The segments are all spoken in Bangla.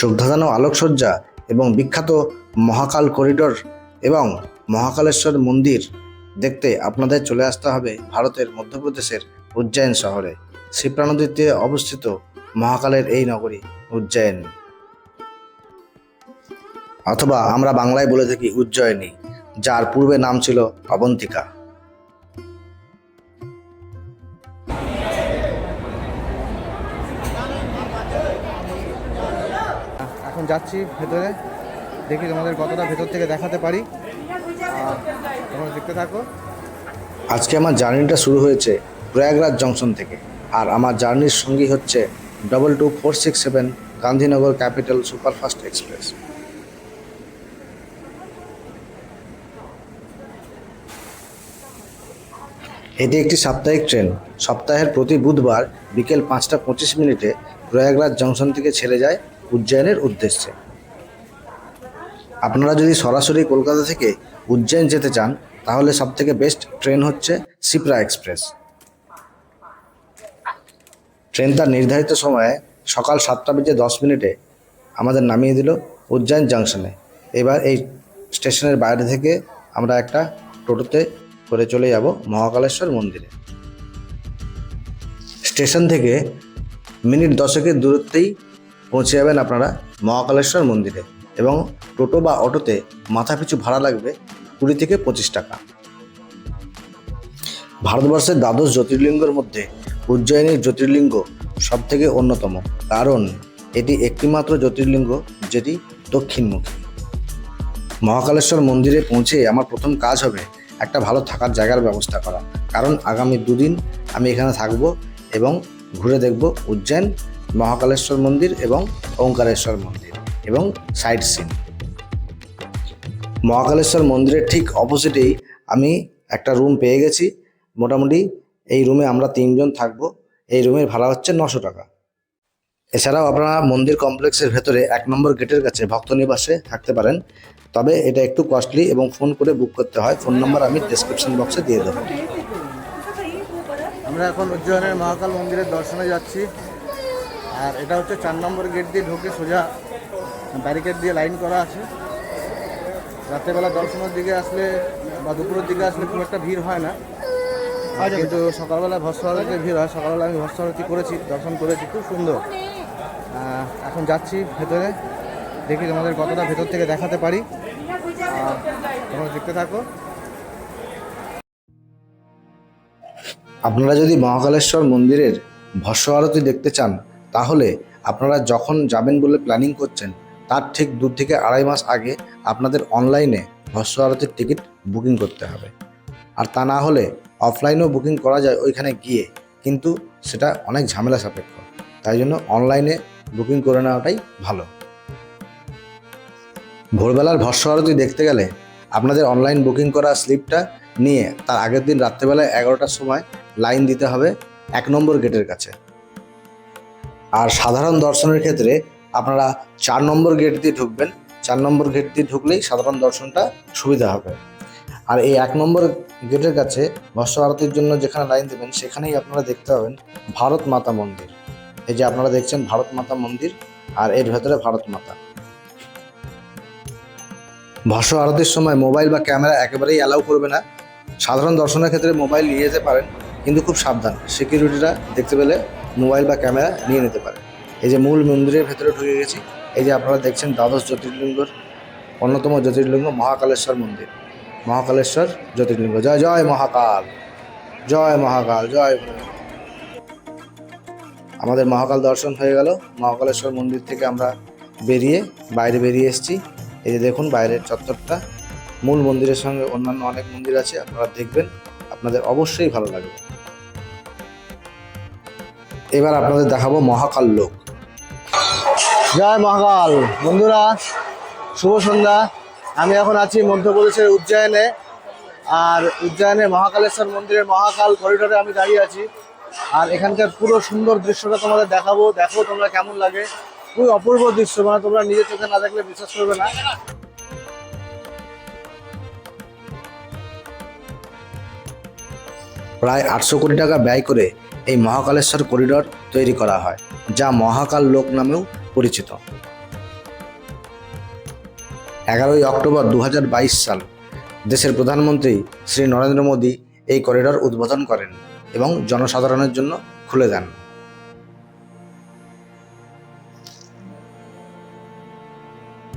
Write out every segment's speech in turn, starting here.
চোখ ধাঁধানো আলোকসজ্জা এবং বিখ্যাত মহাকাল করিডোর এবং মহাকালেশ্বর মন্দির দেখতে আপনাদের চলে আসতে হবে ভারতের মধ্যপ্রদেশের উজ্জয়ন শহরে। শিপ্রা নদীর তীরে অবস্থিত মহাকালের এই নগরী উজ্জয়ন, অথবা আমরা বাংলায় বলে থাকি উজ্জয়িনী, যার পূর্বে নাম ছিল অবন্তিকা। এখন যাচ্ছি ভেতরে, দেখি তোমাদের কতটা ভেতর থেকে দেখাতে পারি, তোমরা দেখতে থাকো। আজকে আমার জার্নিটা শুরু হয়েছে প্রয়াগরাজ জংশন থেকে, আর আমার জার্নির সঙ্গী হচ্ছে 22467 গান্ধীনগর ক্যাপিটাল সুপারফাস্ট এক্সপ্রেস। এটি একটি সাপ্তাহিক ট্রেন। সপ্তাহের প্রতি বুধবার বিকেল 5টা 25 প্রয়াগরাজ জংশন থেকে ছেড়ে যায় উজ্জয়নের উদ্দেশ্যে। আপনারা যদি সরাসরি কলকাতা থেকে উজ্জয়ন যেতে চান তাহলে সবথেকে বেস্ট ট্রেন হচ্ছে শিপ্রা এক্সপ্রেস। ট্রেন তার নির্ধারিত সময়ে সকাল 7টা 10 আমাদের নামিয়ে দিল উজ্জয়ন জংশনে। এবার এই স্টেশনের বাইরে থেকে আমরা একটা টোটোতে করে চলে যাব মহাকালেশ্বর মন্দিরে। স্টেশন থেকে মিনিট 10 দূরত্বেই পৌঁছে যাবেন আপনারা মহাকালেশ্বর মন্দিরে, এবং টোটো বা অটোতে মাথাপিছু ভাড়া লাগবে 20 থেকে 25 টাকা। ভারতবর্ষের দ্বাদশ জ্যোতির্লিঙ্গের মধ্যে উজ্জয়িনী জ্যোতির্লিঙ্গ সবথেকে অন্যতম, কারণ এটি একটিমাত্র জ্যোতির্লিঙ্গ যেটি দক্ষিণমুখী। মহাকালেশ্বর মন্দিরে পৌঁছে আমার প্রথম কাজ হবে একটা ভালো থাকার জায়গার ব্যবস্থা করা, কারণ আগামী 2 দিন আমি এখানে থাকবো এবং ঘুরে দেখব উজ্জয়ন, মহাকালেশ্বর মন্দির এবং ওঙ্কারেশ্বর মন্দির এবং সাইট সিন। মহাকালেশ্বর মন্দিরের ঠিক অপোজিটেই আমি একটা রুম পেয়ে গেছি। মোটামুটি এই রুমে আমরা 3 জন থাকবো। এই রুমের ভাড়া হচ্ছে 900 টাকা। এছাড়াও আপনারা মন্দির কমপ্লেক্সের ভেতরে 1 নম্বর গেটের কাছে ভক্ত নিবাসে থাকতে পারেন, তবে এটা একটু কস্টলি এবং ফোন করে বুক করতে হয়। ফোন নাম্বার আমি ডেসক্রিপশন বক্সে দিয়ে দেবো। আমরা এখন উজ্জয়নের মহাকাল মন্দিরের দর্শনে যাচ্ছি, আর এটা হচ্ছে 4 নম্বর গেট দিয়ে ঢুকে সোজা ব্যারিকেড দিয়ে লাইন করা আছে। রাত্রেবেলা দর্শনের দিকে আসলে বা দুপুরের দিকে আসলে খুব একটা ভিড় হয় না, কিন্তু সকালবেলা ভস্ম আরতিতে ভিড় হয়। সকালবেলা আমি ভস্ম আরতি করেছি, দর্শন করেছি, খুব সুন্দর। এখন যাচ্ছি ভেতরে, দেখি তোমাদের কতটা ভেতর থেকে দেখাতে পারি, তোমরা দেখতে থাকো। আপনারা যদি মহাকালেশ্বর মন্দিরের ভস্ম আরতি দেখতে চান তাহলে আপনারা যখন যাবেন বলে প্ল্যানিং করছেন তার ঠিক 2 থেকে 2.5 মাস আগে আপনাদের অনলাইনে ভস্ম আরতির টিকিট বুকিং করতে হবে। আর তা না হলে অফলাইনেও বুকিং করা যায় ওইখানে গিয়ে, কিন্তু সেটা অনেক ঝামেলা সাপেক্ষ। তাই জন্য অনলাইনে বুকিং করে নেওয়াটাই ভালো। ভোরবেলার ভস্ম আরতি দেখতে গেলে আপনাদের অনলাইন বুকিং করা স্লিপটা নিয়ে তার আগের দিন রাত্রেবেলায় 11টার সময় লাইন দিতে হবে 1 নম্বর গেটের কাছে। আর সাধারণ দর্শনের ক্ষেত্রে আপনারা 4 নম্বর গেট দিয়ে ঢুকবেন। 4 নম্বর গেট দিয়ে ঢুকলেই সাধারণ দর্শনটা সুবিধা হবে। আর এই 1 নম্বর গেটের কাছে ভস্ম আরতির জন্য যেখানে লাইন দেবেন সেখানেই আপনারা দেখতে পাবেন ভারত মাতা মন্দির। এই যে আপনারা দেখছেন ভারত মাতা মন্দির, আর এর ভেতরে ভারত মাতা। ভস্ম আরতির সময় মোবাইল বা ক্যামেরা একেবারেই অ্যালাউ করবে না। সাধারণ দর্শনের ক্ষেত্রে মোবাইল নিয়ে যেতে পারেন, কিন্তু খুব সাবধান, সিকিউরিটিরা দেখতে পেলে মোবাইল বা ক্যামেরা নিয়ে নিতে পারে। এই যে মূল মন্দিরের ভেতরে ঢুকে গেছি। এই যে আপনারা দেখছেন দ্বাদশ জ্যোতির্লিঙ্গর অন্যতম জ্যোতির্লিঙ্গ মহাকালেশ্বর মন্দির, মহাকালেশ্বর জ্যোতির্লিঙ্গ। জয় জয় মহাকাল, জয় মহাকাল, জয়। আমাদের মহাকাল দর্শন হয়ে গেল। মহাকালেশ্বর মন্দির থেকে আমরা বাইরে বেরিয়ে এসেছি। এই যে দেখুন বাইরের চত্বরটা। মূল মন্দিরের সঙ্গে অন্যান্য অনেক মন্দির আছে, আপনারা দেখবেন, আপনাদের অবশ্যই ভালো লাগবে। এবার আপনাদের দেখাবো মহাকাল লোক। জয় মহাকাল। বন্ধুরা, শুভ সন্ধ্যা। আমি এখন আছি মধ্যপ্রদেশের উজ্জয়নে, আর উজ্জয়নে মহাকালেশ্বর মন্দিরের মহাকাল করিডোরে আমি দাঁড়িয়ে আছি। আর এখানকার পুরো সুন্দর দৃশ্যটা তোমাদের দেখাবো। দেখো তোমরা কেমন লাগে। খুবই অপূর্ব দৃশ্য, মানে তোমরা নিজের চোখে না দেখলে বিশ্বাস করবে না। প্রায় 800 কোটি টাকা ব্যয় করে এই মহাকালেশ্বর করিডোর তৈরি করা হয়, যা মহাকাল লোক নামেও পরিচিত। 11 অক্টোবর 2022 সাল দেশের প্রধানমন্ত্রী শ্রী নরেন্দ্র মোদী এই করিডর উদ্বোধন করেন এবং জনসাধারণের জন্য খুলে দেন।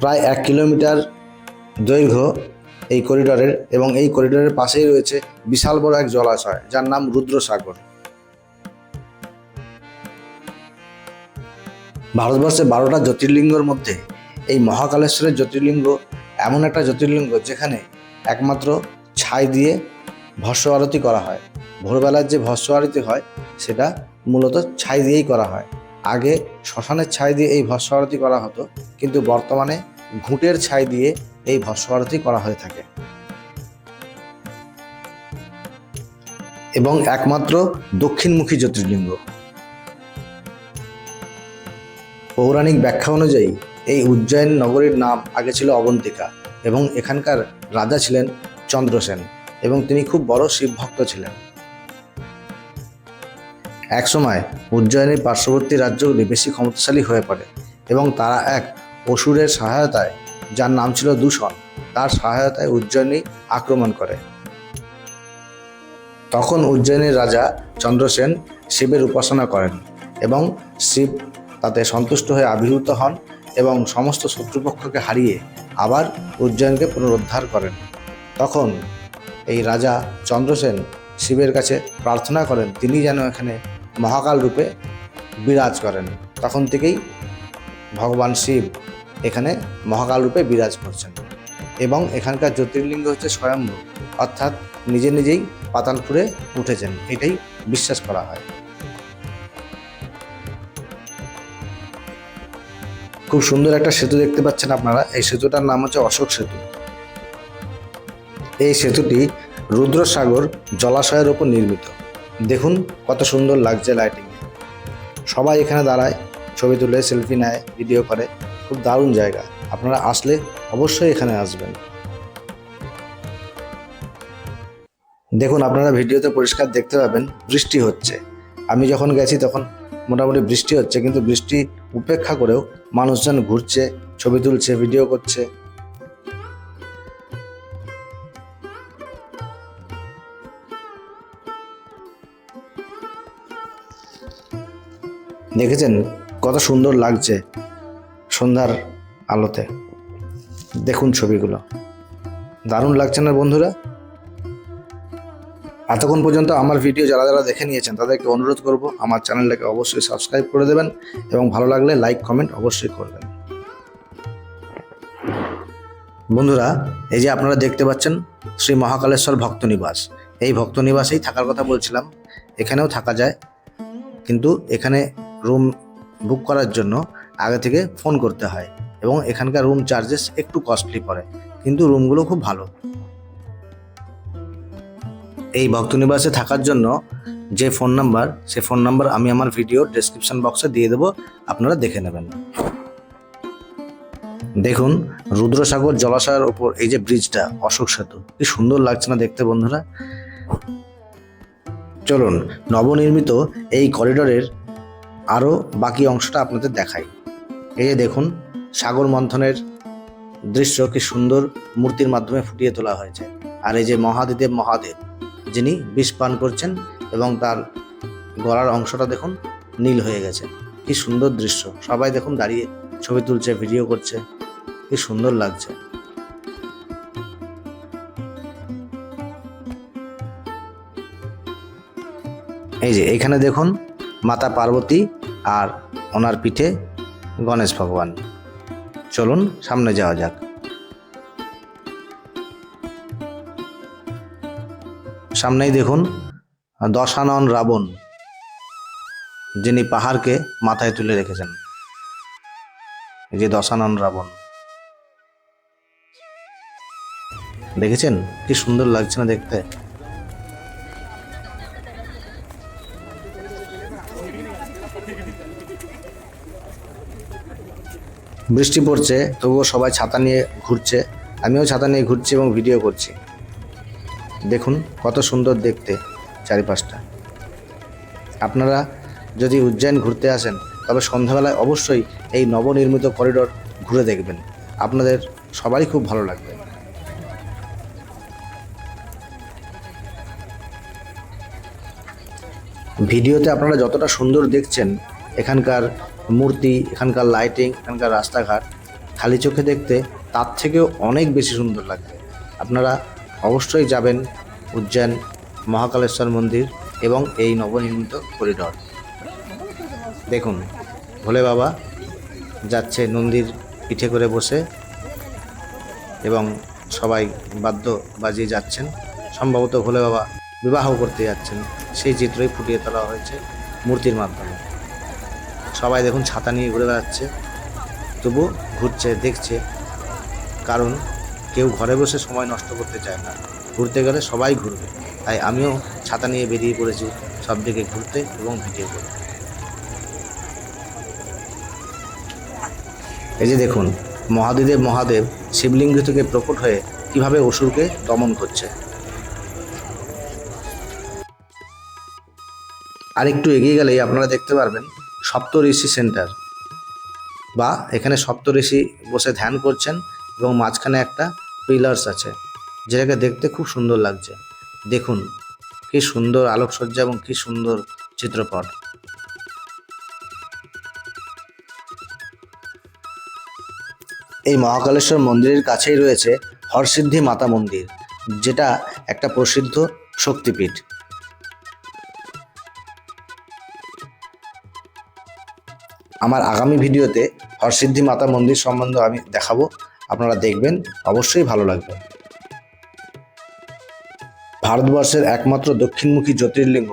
প্রায় 1 কিলোমিটার দৈর্ঘ্য এই করিডরের, এবং এই করিডরের পাশেই রয়েছে বিশাল বড় এক জলাশয় যার নাম রুদ্রসাগর। ভারতবর্ষে 12টা জ্যোতির্লিঙ্গের মধ্যে এই মহাকালেশ্বরের জ্যোতির্লিঙ্গ এমন একটা জ্যোতির্লিঙ্গ যেখানে একমাত্র ছাই দিয়ে ভস্য আরতি করা হয়। ভোরবেলার যে ভস্য আরতি হয় সেটা মূলত ছাই দিয়েই করা হয়। আগে শ্মশানের ছাই দিয়ে এই ভস্য আরতি করা হতো, কিন্তু বর্তমানে ঘুঁটের ছাই দিয়ে এই ভস্য আরতি করা হয়ে থাকে। এবং একমাত্র দক্ষিণমুখী জ্যোতির্লিঙ্গ। পৌরাণিক ব্যাখ্যা অনুযায়ী এই উজ্জয়িন নগরীর নাম আগে ছিল অবন্তিকা, এবং এখানকার রাজা ছিলেন চন্দ্রসেন, এবং তিনি খুব বড় শিব ভক্ত ছিলেন। একসময় উজ্জয়িনীর পার্শ্ববর্তী রাজ্যগুলি বেশি ক্ষমতাশালী হয়ে পড়ে, এবং তারা এক অসুরের সহায়তায়, যার নাম ছিল দূষণ, তার সহায়তায় উজ্জয়িনী আক্রমণ করে। তখন উজ্জয়িনীর রাজা চন্দ্রসেন শিবের উপাসনা করেন, এবং শিব তাতে সন্তুষ্ট হয়ে আবির্ভূত হন এবং সমস্ত শত্রুপক্ষকে হারিয়ে আবার উজ্জয়িনকে পুনরুদ্ধার করেন। তখন এই রাজা চন্দ্রসেন শিবের কাছে প্রার্থনা করেন তিনি যেন এখানে মহাকাল রূপে বিরাজ করেন। তখন থেকেই ভগবান শিব এখানে মহাকাল রূপে বিরাজ করছেন, এবং এখানকার জ্যোতির্লিঙ্গ হচ্ছে স্বয়ম্ভু, অর্থাৎ নিজে নিজেই পাতালপুরে উঠেছেন, এটাই বিশ্বাস করা হয়। খুব সুন্দর একটা সেতু দেখতে পাচ্ছেন আপনারা। এই সেতুটার নাম হচ্ছে অশোক সেতু। এই সেতুটি রুদ্রসাগর জলাশয়ের ওপর নির্মিত। দেখুন কত সুন্দর লাগছে লাইটিং। সবাই এখানে দাঁড়ায়, ছবি তুলে, সেলফি নেয়, ভিডিও করে। খুব দারুণ জায়গা। আপনারা আসলে অবশ্যই এখানে আসবেন। দেখুন, আপনারা ভিডিওতে পরিষ্কার দেখতে পাবেন বৃষ্টি হচ্ছে। আমি যখন গেছি তখন মোটামুটি বৃষ্টি হচ্ছে, কিন্তু বৃষ্টি উপেক্ষা করেও মানুষজন ঘুরছে, ছবি তুলছে, ভিডিও করছে। দেখেছেন কত সুন্দর লাগছে সন্ধ্যার আলোতে। দেখুন ছবিগুলো, দারুণ লাগছে না বন্ধুরা? এতক্ষণ পর্যন্ত আমার ভিডিও যারা যারা দেখে নিয়েছেন তাদেরকে অনুরোধ করব আমার চ্যানেলটাকে অবশ্যই সাবস্ক্রাইব করে দেবেন, এবং ভালো লাগলে লাইক কমেন্ট অবশ্যই করবেন। বন্ধুরা, এই যে আপনারা দেখতে পাচ্ছেন শ্রী মহাকালেশ্বর ভক্ত নিবাস, এই ভক্ত নিবাসেই থাকার কথা বলছিলাম। এখানেও থাকা যায়, কিন্তু এখানে রুম বুক করার জন্য আগে থেকে ফোন করতে হয়, এবং এখানকার রুম চার্জেস একটু কস্টলি পড়ে, কিন্তু রুমগুলো খুব ভালো। এই ভক্তনিবাসে থাকার জন্য যে ফোন নাম্বার, সে ফোন নাম্বার আমি আমার ভিডিও ডেসক্রিপশন বক্সে দিয়ে দেবো, আপনারা দেখে নেবেন। দেখুন রুদ্রসাগর জলাশয়ের ওপর এই যে ব্রিজটা, অশোক সেতু, কি সুন্দর লাগছে না দেখতে বন্ধুরা? চলুন নবনির্মিত এই করিডোরের আরও বাকি অংশটা আপনাদের দেখাই। এই যে দেখুন সাগর মন্থনের দৃশ্য কি সুন্দর মূর্তির মাধ্যমে ফুটিয়ে তোলা হয়েছে। আর এই যে মহাদেব যিনি বিষ পান করছেন, এবং তার গলার অংশটা দেখুন নীল হয়ে গেছে। কি সুন্দর দৃশ্য। সবাই দেখুন দাঁড়িয়ে ছবি তুলছে, ভিডিও করছে, কি সুন্দর লাগছে। এই যে এখানে দেখুন মাতা পার্বতী আর ওনার পিঠে গণেশ ভগবান। চলুন সামনে যাওয়া যাক। সামনেই দেখুন দশানন রাবণ, যিনি পাহাড়কে মাথায় তুলে রেখেছেন। এই যে দশানন রাবণ, দেখেছেন কি সুন্দর লাগছে না দেখতে? বৃষ্টি পড়ছে, তবুও সবাই ছাতা নিয়ে ঘুরছে। আমিও ছাতা নিয়ে ঘুরছি এবং ভিডিও করছি। দেখুন কত সুন্দর দেখতে চারিপাশটা। আপনারা যদি উজ্জয়ন ঘুরতে আসেন তবে সন্ধ্যাবেলায় অবশ্যই এই নবনির্মিত করিডোর ঘুরে দেখবেন। আপনাদের সবারই খুব ভালো লাগবে। ভিডিওতে আপনারা যতটা সুন্দর দেখছেন এখানকার মূর্তি, এখানকার লাইটিং, এখানকার রাস্তাঘাট, খালি চোখে দেখতে তার থেকেও অনেক বেশি সুন্দর লাগবে। আপনারা অবশ্যই যাবেন উজ্জয়ন মহাকালেশ্বর মন্দির এবং এই নবনির্মিত করিডর। দেখুন ভোলে বাবা যাচ্ছে নন্দীর পিঠে করে বসে এবং সবাই বাদ্য বাজিয়ে যাচ্ছেন। সম্ভবত ভোলে বাবা বিবাহ করতে যাচ্ছেন, সেই চিত্রই ফুটিয়ে তোলা হয়েছে মূর্তির মাধ্যমে। সবাই দেখুন ছাতা নিয়ে ঘুরে বেড়াচ্ছে, তবু ঘুরছে, দেখছে, কারণ কেউ ঘরে বসে সময় নষ্ট করতে চায় না। ঘুরতে গেলে সবাই ঘুরবে, তাই আমিও ছাতা নিয়ে বেরিয়ে পড়েছি সব দিকে ঘুরতে এবং ভিডিও করতে। এই যে দেখুন মহাদেব শিবলিঙ্গ থেকে প্রকট হয়ে কিভাবে অসুরকে দমন করছে। আর একটু এগিয়ে গেলেই আপনারা দেখতে পারবেন সপ্তঋষি সেন্টার, বা এখানে সপ্তঋষি বসে ধ্যান করছেন এবং মাঝখানে একটা পিলার্স আছে, যেটাকে দেখতে খুব সুন্দর লাগছে। দেখুন কি সুন্দর আলোকসজ্জা এবং কি সুন্দর চিত্রপট। এই মহাকালেশ্বর মন্দিরের কাছেই রয়েছে হরসিদ্ধি মাতা মন্দির, যেটা একটা প্রসিদ্ধ শক্তিপীঠ। আমার আগামী ভিডিওতে হরসিদ্ধি মাতা মন্দির সম্বন্ধে আমি দেখাবো, আপনারা দেখবেন, অবশ্যই ভালো লাগবে। ভারতবর্ষের একমাত্র দক্ষিণমুখী জ্যোতির্লিঙ্গ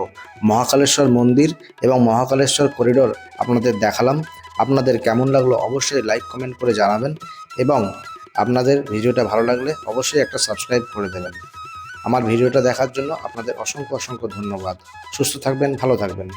মহাকালেশ্বর মন্দির এবং মহাকালেশ্বর করিডোর আপনাদের দেখালাম। আপনাদের কেমন লাগলো অবশ্যই লাইক কমেন্ট করে জানাবেন এবং আপনাদের ভিডিওটা ভালো লাগলে অবশ্যই একটা সাবস্ক্রাইব করে দেবেন। আমার ভিডিওটা দেখার জন্য আপনাদের অসংখ্য ধন্যবাদ। সুস্থ থাকবেন, ভালো থাকবেন।